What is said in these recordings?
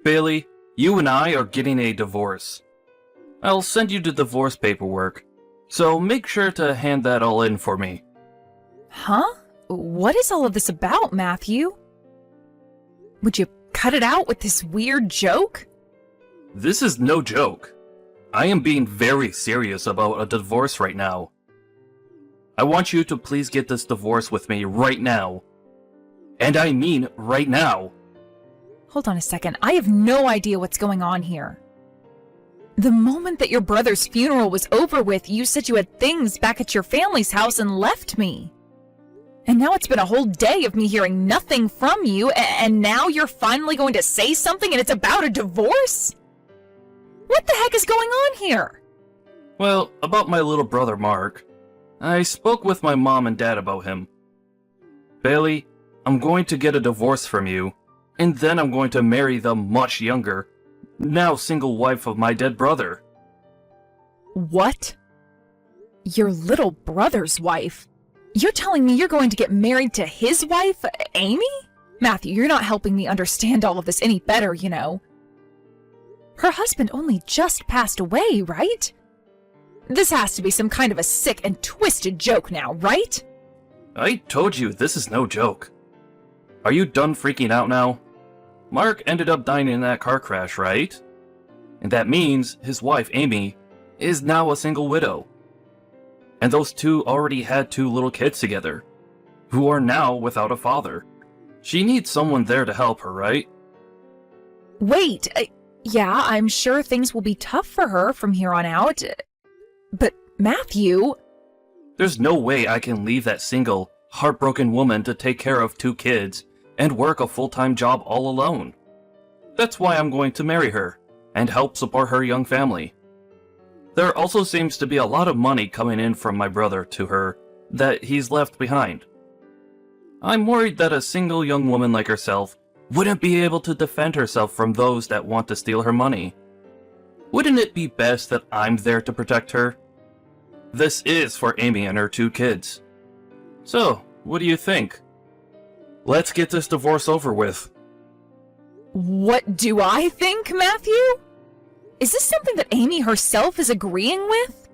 Bailey, you and I are getting a divorce. I'll send you the divorce paperwork, so make sure to hand that all in for me. Huh? What is all of this about, Matthew? Would you cut it out with this weird joke? This is no joke. I am being very serious about a divorce right now. I want you to please get this divorce with me right now. And I mean right now. Hold on a second. I have no idea what's going on here. The moment that your brother's funeral was over with, you said you had things back at your family's house and left me. And now it's been a whole day of me hearing nothing from you, and now you're finally going to say something and it's about a divorce? What the heck is going on here? Well, about my little brother Mark. I spoke with my mom and dad about him. Bailey, I'm going to get a divorce from you, and then I'm going to marry the much younger, now single wife of my dead brother. What? Your little brother's wife? You're telling me you're going to get married to his wife, Amy? Matthew, you're not helping me understand all of this any better, you know. Her husband only just passed away, right? This has to be some kind of a sick and twisted joke now, right? I told you this is no joke. Are you done freaking out now? Mark ended up dying in that car crash, right? And that means his wife, Amy, is now a single widow. And those two already had 2 little kids together, who are now without a father. She needs someone there to help her, right? Wait, yeah, I'm sure things will be tough for her from here on out. But, Matthew... There's no way I can leave that single, heartbroken woman to take care of 2 kids and work a full-time job all alone. That's why I'm going to marry her and help support her young family. There also seems to be a lot of money coming in from my brother to her that he's left behind. I'm worried that a single young woman like herself wouldn't be able to defend herself from those that want to steal her money. Wouldn't it be best that I'm there to protect her? This is for Amy and her 2 kids. So, what do you think? Let's get this divorce over with. What do I think, Matthew? Is this something that Amy herself is agreeing with?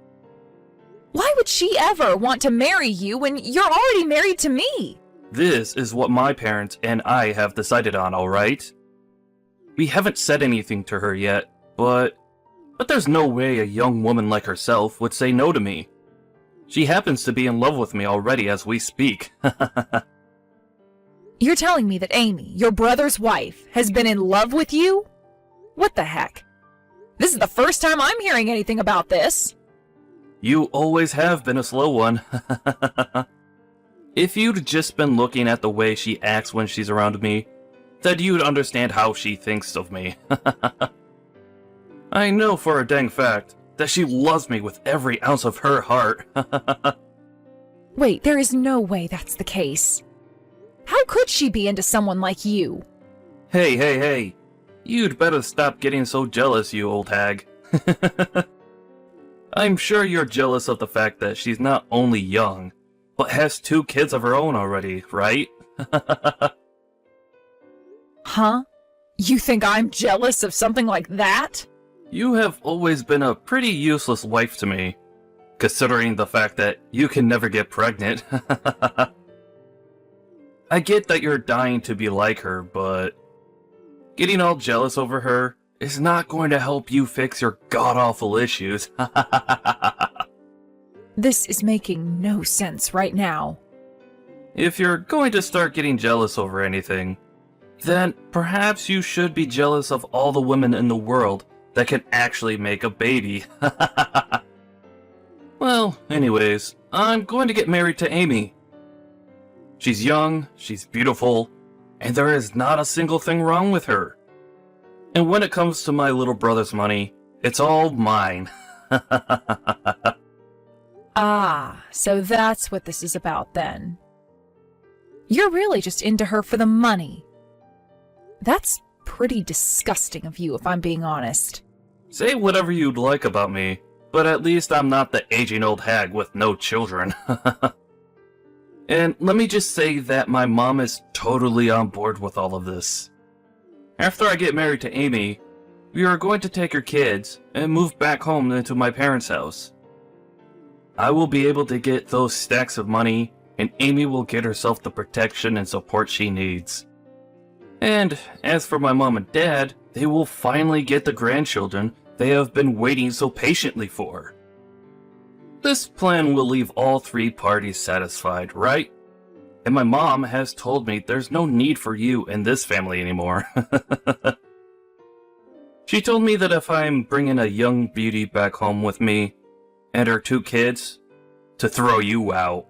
Why would she ever want to marry you when you're already married to me? This is what my parents and I have decided on, alright? We haven't said anything to her yet, but there's no way a young woman like herself would say no to me. She happens to be in love with me already as we speak. You're telling me that Amy, your brother's wife, has been in love with you? What the heck? This is the first time I'm hearing anything about this. You always have been a slow one. If you'd just been looking at the way she acts when she's around me, then you'd understand how she thinks of me. I know for a dang fact that she loves me with every ounce of her heart. Wait, there is no way that's the case. How could she be into someone like you? Hey. You'd better stop getting so jealous, you old hag. I'm sure you're jealous of the fact that she's not only young, but has 2 kids of her own already, right? Huh? You think I'm jealous of something like that? You have always been a pretty useless wife to me, considering the fact that you can never get pregnant. I get that you're dying to be like her, but getting all jealous over her is not going to help you fix your god-awful issues. This is making no sense right now. If you're going to start getting jealous over anything, then perhaps you should be jealous of all the women in the world that can actually make a baby. Well, anyways, I'm going to get married to Amy. She's young, she's beautiful, and there is not a single thing wrong with her. And when it comes to my little brother's money, it's all mine. Ah, so that's what this is about then. You're really just into her for the money. That's pretty disgusting of you, if I'm being honest. Say whatever you'd like about me, but at least I'm not the aging old hag with no children. And let me just say that my mom is totally on board with all of this. After I get married to Amy, we are going to take her kids and move back home into my parents' house. I will be able to get those stacks of money, and Amy will get herself the protection and support she needs. And as for my mom and dad, they will finally get the grandchildren they have been waiting so patiently for. This plan will leave all three parties satisfied, right? And my mom has told me there's no need for you in this family anymore. She told me that if I'm bringing a young beauty back home with me and her two kids, to throw you out.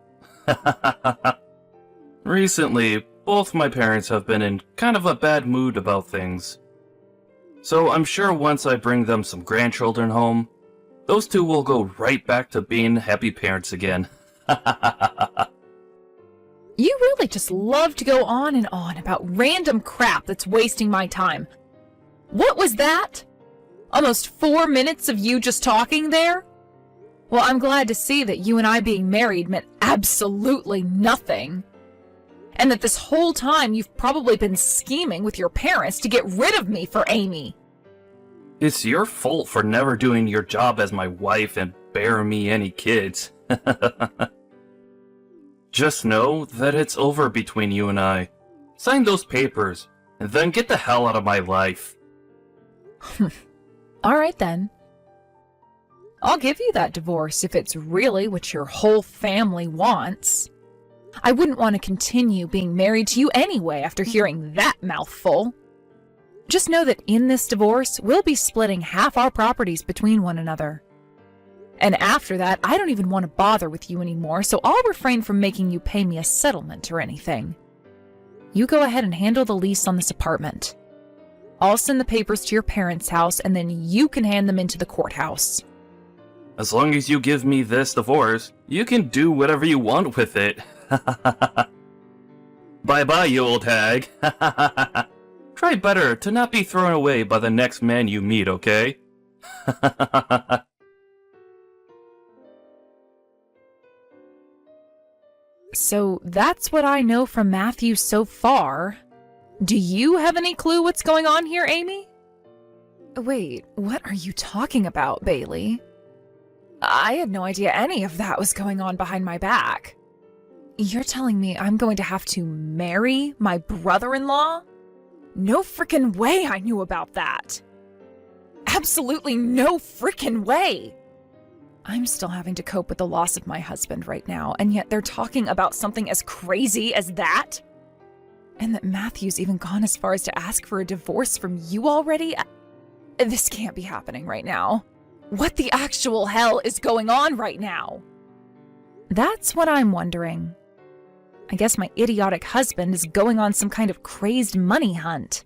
Recently, both my parents have been in kind of a bad mood about things. So I'm sure once I bring them some grandchildren home, those two will go right back to being happy parents again. You really just love to go on and on about random crap that's wasting my time. What was that? Almost 4 minutes of you just talking there? Well, I'm glad to see that you and I being married meant absolutely nothing. And that this whole time you've probably been scheming with your parents to get rid of me for Amy. It's your fault for never doing your job as my wife and bearing me any kids. Just know that it's over between you and I. Sign those papers, and then get the hell out of my life. Alright then. I'll give you that divorce if it's really what your whole family wants. I wouldn't want to continue being married to you anyway after hearing that mouthful. Just know that in this divorce, we'll be splitting half our properties between one another. And after that, I don't even want to bother with you anymore, so I'll refrain from making you pay me a settlement or anything. You go ahead and handle the lease on this apartment. I'll send the papers to your parents' house, and then you can hand them into the courthouse. As long as you give me this divorce, you can do whatever you want with it. Bye-bye, you old hag. Try better to not be thrown away by the next man you meet, okay? So that's what I know from Matthew so far. Do you have any clue what's going on here, Amy? Wait, what are you talking about, Bailey? I had no idea any of that was going on behind my back. You're telling me I'm going to have to marry my brother-in-law? No frickin' way I knew about that. Absolutely no frickin' way. I'm still having to cope with the loss of my husband right now, and yet they're talking about something as crazy as that? And that Matthew's even gone as far as to ask for a divorce from you already? This can't be happening right now. What the actual hell is going on right now? That's what I'm wondering. I guess my idiotic husband is going on some kind of crazed money hunt.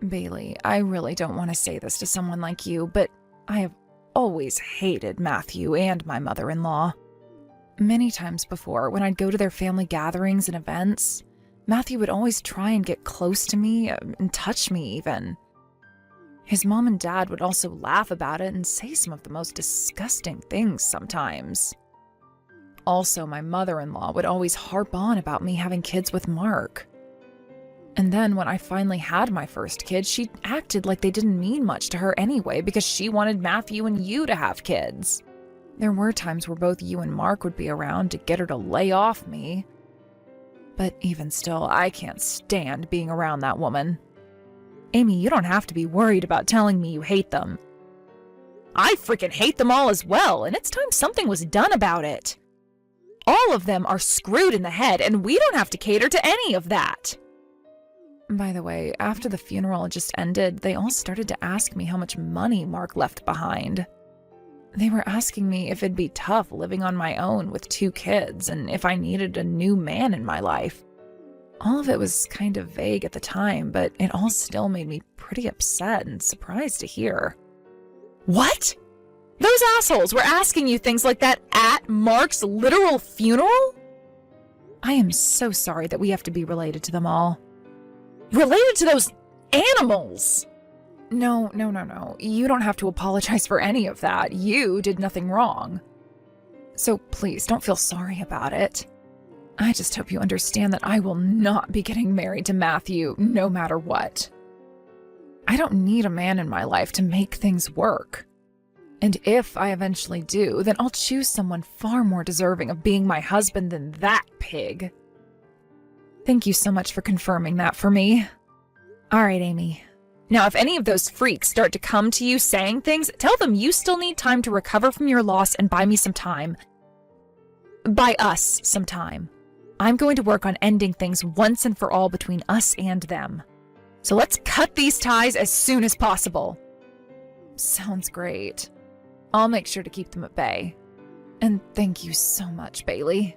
Bailey, I really don't want to say this to someone like you, but I have always hated Matthew and my mother-in-law. Many times before, when I'd go to their family gatherings and events, Matthew would always try and get close to me and touch me even. His mom and dad would also laugh about it and say some of the most disgusting things sometimes. Also, my mother-in-law would always harp on about me having kids with Mark. And then when I finally had my first kid, she acted like they didn't mean much to her anyway because she wanted Matthew and you to have kids. There were times where both you and Mark would be around to get her to lay off me. But even still, I can't stand being around that woman. Amy, you don't have to be worried about telling me you hate them. I freaking hate them all as well, and it's time something was done about it. All of them are screwed in the head, and we don't have to cater to any of that. By the way, after the funeral just ended, they all started to ask me how much money Mark left behind. They were asking me if it'd be tough living on my own with 2 kids, and if I needed a new man in my life. All of it was kind of vague at the time, but it all still made me pretty upset and surprised to hear. What? Those assholes were asking you things like that at Mark's literal funeral? I am so sorry that we have to be related to them all. Related to those animals? No. You don't have to apologize for any of that. You did nothing wrong. So please don't feel sorry about it. I just hope you understand that I will not be getting married to Matthew no matter what. I don't need a man in my life to make things work. And if I eventually do, then I'll choose someone far more deserving of being my husband than that pig. Thank you so much for confirming that for me. All right, Amy. Now, if any of those freaks start to come to you saying things, tell them you still need time to recover from your loss and buy me some time. Buy us some time. I'm going to work on ending things once and for all between us and them. So let's cut these ties as soon as possible. Sounds great. I'll make sure to keep them at bay. And thank you so much, Bailey.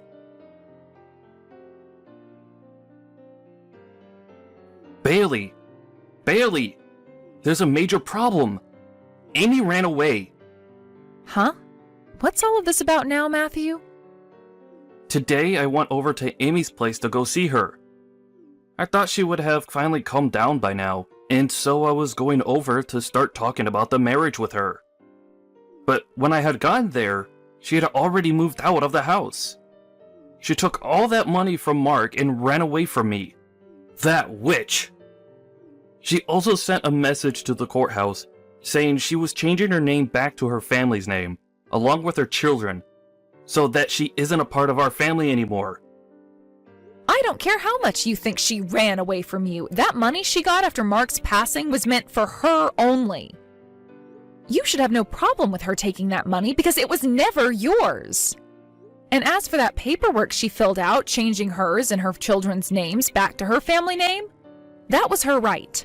Bailey! Bailey! There's a major problem. Amy ran away. Huh? What's all of this about now, Matthew? Today I went over to Amy's place to go see her. I thought she would have finally calmed down by now, and so I was going over to start talking about the marriage with her. But when I had gotten there, she had already moved out of the house. She took all that money from Mark and ran away from me. That witch! She also sent a message to the courthouse saying she was changing her name back to her family's name, along with her children, so that she isn't a part of our family anymore. I don't care how much you think she ran away from you. That money she got after Mark's passing was meant for her only. You should have no problem with her taking that money because it was never yours. And as for that paperwork she filled out, changing hers and her children's names back to her family name, that was her right.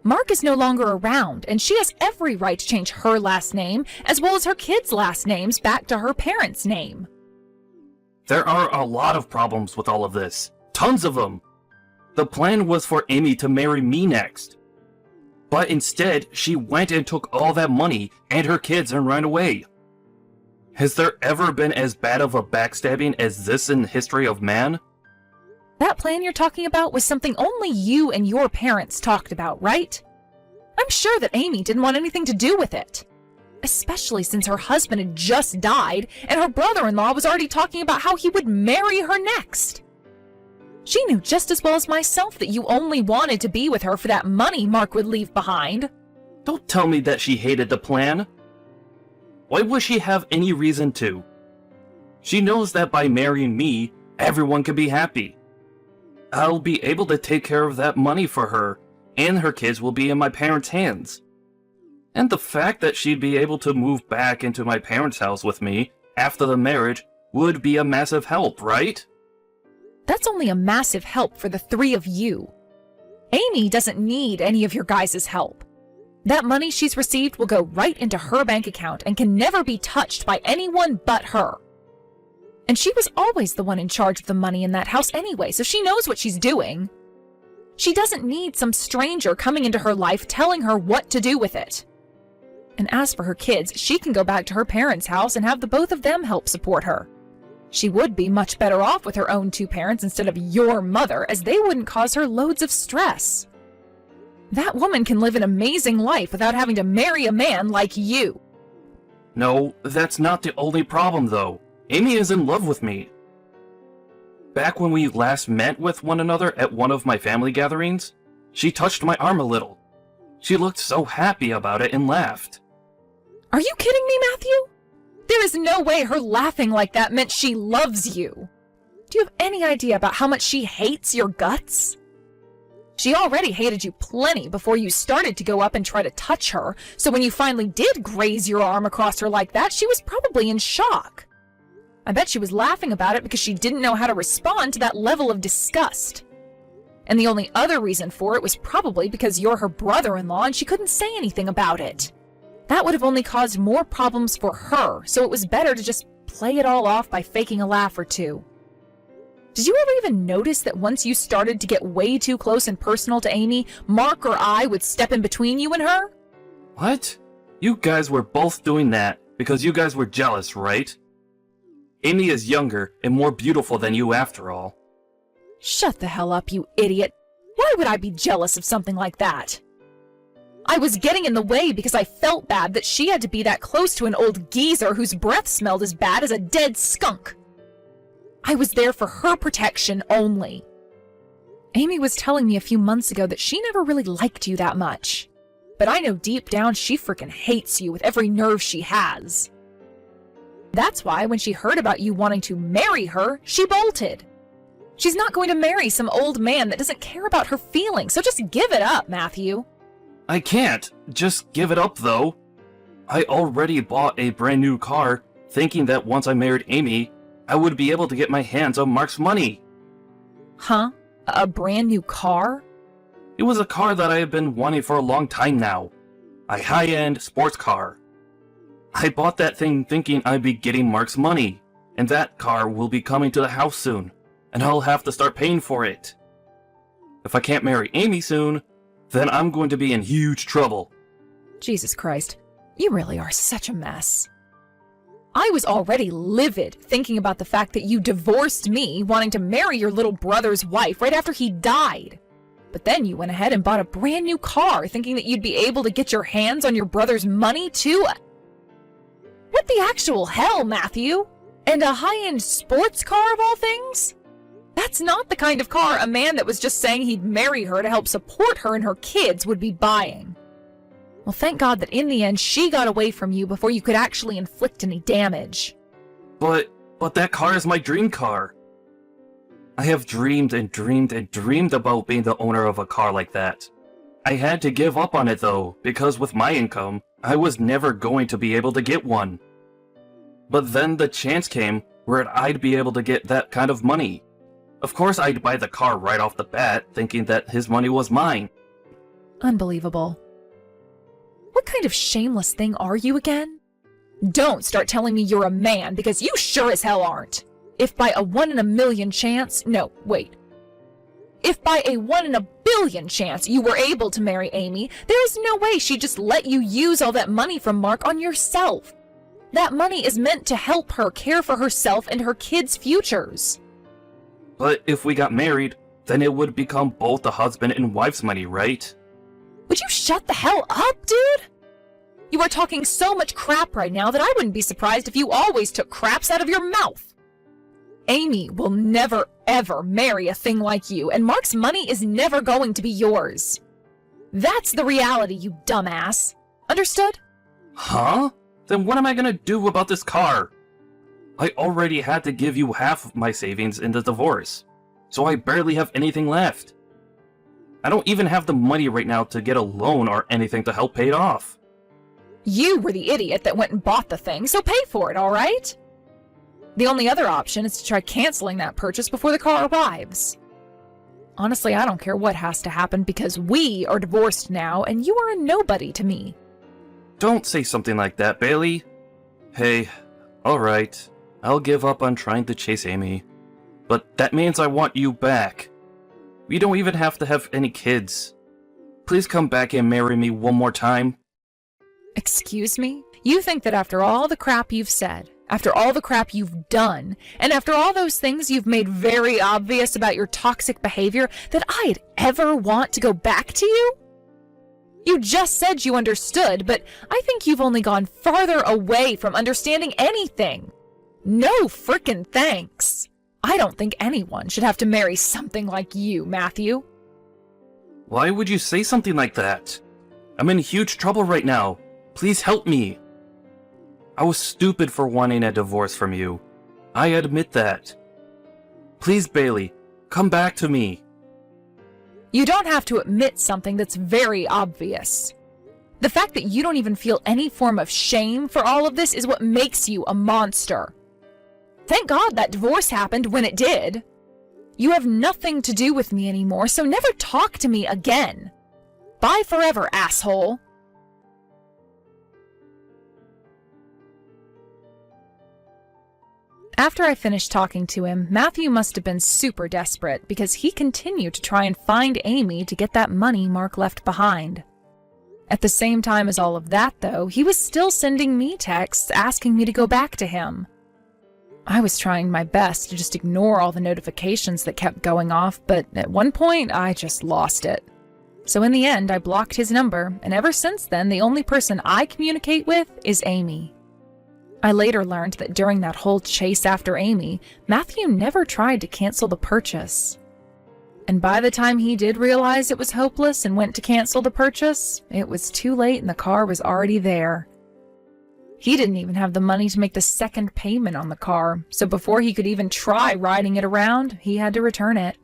Mark is no longer around, and she has every right to change her last name, as well as her kids' last names back to her parents' name. There are a lot of problems with all of this. Tons of them. The plan was for Amy to marry me next. But instead, she went and took all that money and her kids and ran away. Has there ever been as bad of a backstabbing as this in the history of man? That plan you're talking about was something only you and your parents talked about, right? I'm sure that Amy didn't want anything to do with it. Especially since her husband had just died and her brother-in-law was already talking about how he would marry her next. She knew just as well as myself that you only wanted to be with her for that money Mark would leave behind. Don't tell me that she hated the plan. Why would she have any reason to? She knows that by marrying me, everyone can be happy. I'll be able to take care of that money for her, and her kids will be in my parents' hands. And the fact that she'd be able to move back into my parents' house with me after the marriage would be a massive help, right? That's only a massive help for the three of you. Amy doesn't need any of your guys' help. That money she's received will go right into her bank account and can never be touched by anyone but her. And she was always the one in charge of the money in that house anyway, so she knows what she's doing. She doesn't need some stranger coming into her life telling her what to do with it. And as for her kids, she can go back to her parents' house and have the both of them help support her. She would be much better off with her own two parents instead of your mother, as they wouldn't cause her loads of stress. That woman can live an amazing life without having to marry a man like you. No, that's not the only problem, though. Amy is in love with me. Back when we last met with one another at one of my family gatherings, she touched my arm a little. She looked so happy about it and laughed. Are you kidding me, Matthew? There is no way her laughing like that meant she loves you. Do you have any idea about how much she hates your guts? She already hated you plenty before you started to go up and try to touch her, so when you finally did graze your arm across her like that, she was probably in shock. I bet she was laughing about it because she didn't know how to respond to that level of disgust. And the only other reason for it was probably because you're her brother-in-law and she couldn't say anything about it. That would have only caused more problems for her, so it was better to just play it all off by faking a laugh or two. Did you ever even notice that once you started to get way too close and personal to Amy, Mark or I would step in between you and her? What? You guys were both doing that because you guys were jealous, right? Amy is younger and more beautiful than you after all. Shut the hell up, you idiot. Why would I be jealous of something like that? I was getting in the way because I felt bad that she had to be that close to an old geezer whose breath smelled as bad as a dead skunk. I was there for her protection only. Amy was telling me a few months ago that she never really liked you that much. But I know deep down she freaking hates you with every nerve she has. That's why when she heard about you wanting to marry her, she bolted. She's not going to marry some old man that doesn't care about her feelings, so just give it up, Matthew. I can't just give it up, though. I already bought a brand new car, thinking that once I married Amy, I would be able to get my hands on Mark's money. Huh? A brand new car? It was a car that I have been wanting for a long time now. A high-end sports car. I bought that thing thinking I'd be getting Mark's money, and that car will be coming to the house soon, and I'll have to start paying for it. If I can't marry Amy soon, then I'm going to be in huge trouble. Jesus Christ, you really are such a mess. I was already livid thinking about the fact that you divorced me wanting to marry your little brother's wife right after he died. But then you went ahead and bought a brand new car thinking that you'd be able to get your hands on your brother's money too? What the actual hell, Matthew? And a high-end sports car of all things? That's not the kind of car a man that was just saying he'd marry her to help support her and her kids would be buying. Well, thank God that in the end she got away from you before you could actually inflict any damage. But that car is my dream car. I have dreamed and dreamed and dreamed about being the owner of a car like that. I had to give up on it though, because with my income, I was never going to be able to get one. But then the chance came where I'd be able to get that kind of money. Of course I'd buy the car right off the bat, thinking that his money was mine. Unbelievable. What kind of shameless thing are you again? Don't start telling me you're a man, because you sure as hell aren't. If by a 1 in a million chance, no, wait. If by a 1 in a billion chance you were able to marry Amy, there is no way she'd just let you use all that money from Mark on yourself. That money is meant to help her care for herself and her kids' futures. But if we got married, then it would become both the husband and wife's money, right? Would you shut the hell up, dude? You are talking so much crap right now that I wouldn't be surprised if you always took craps out of your mouth. Amy will never, ever marry a thing like you, and Mark's money is never going to be yours. That's the reality, you dumbass. Understood? Huh? Then what am I gonna do about this car? I already had to give you half of my savings in the divorce, so I barely have anything left. I don't even have the money right now to get a loan or anything to help pay it off. You were the idiot that went and bought the thing, so pay for it, all right? The only other option is to try canceling that purchase before the car arrives. Honestly, I don't care what has to happen because we are divorced now and you are a nobody to me. Don't say something like that, Bailey. Hey, alright, I'll give up on trying to chase Amy. But that means I want you back. We don't even have to have any kids. Please come back and marry me one more time. Excuse me? You think that after all the crap you've said, after all the crap you've done, and after all those things you've made very obvious about your toxic behavior, that I'd ever want to go back to you? You just said you understood, but I think you've only gone farther away from understanding anything. No frickin' thanks. I don't think anyone should have to marry something like you, Matthew. Why would you say something like that? I'm in huge trouble right now. Please help me. I was stupid for wanting a divorce from you. I admit that. Please, Bailey, come back to me. You don't have to admit something that's very obvious. The fact that you don't even feel any form of shame for all of this is what makes you a monster. Thank God that divorce happened when it did. You have nothing to do with me anymore, so never talk to me again. Bye forever, asshole. After I finished talking to him, Matthew must have been super desperate because he continued to try and find Amy to get that money Mark left behind. At the same time as all of that, though, he was still sending me texts asking me to go back to him. I was trying my best to just ignore all the notifications that kept going off, but at one point I just lost it. So in the end, I blocked his number, and ever since then, the only person I communicate with is Amy. I later learned that during that whole chase after Amy, Matthew never tried to cancel the purchase. And by the time he did realize it was hopeless and went to cancel the purchase, it was too late and the car was already there. He didn't even have the money to make the second payment on the car, so before he could even try riding it around, he had to return it.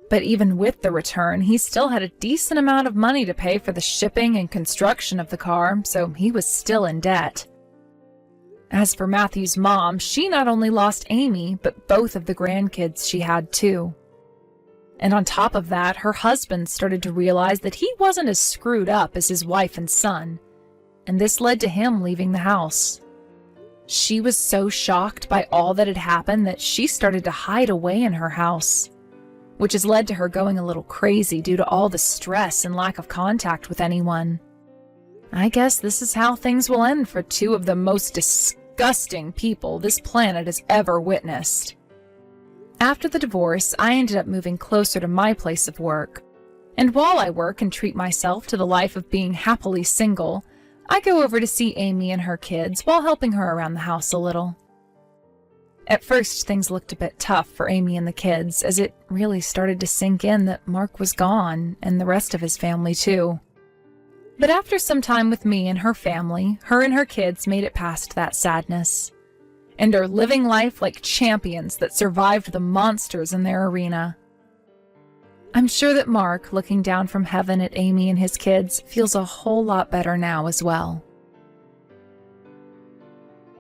But even with the return, he still had a decent amount of money to pay for the shipping and construction of the car, so he was still in debt. As for Matthew's mom, she not only lost Amy, but both of the grandkids she had too. And on top of that, her husband started to realize that he wasn't as screwed up as his wife and son, and this led to him leaving the house. She was so shocked by all that had happened that she started to hide away in her house, which has led to her going a little crazy due to all the stress and lack of contact with anyone. I guess this is how things will end for two of the most disgusting people this planet has ever witnessed. After the divorce, I ended up moving closer to my place of work. And while I work and treat myself to the life of being happily single, I go over to see Amy and her kids while helping her around the house a little. At first, things looked a bit tough for Amy and the kids, as it really started to sink in that Mark was gone, and the rest of his family too. But after some time with me and her family, her and her kids made it past that sadness, and are living life like champions that survived the monsters in their arena. I'm sure that Mark, looking down from heaven at Amy and his kids, feels a whole lot better now as well.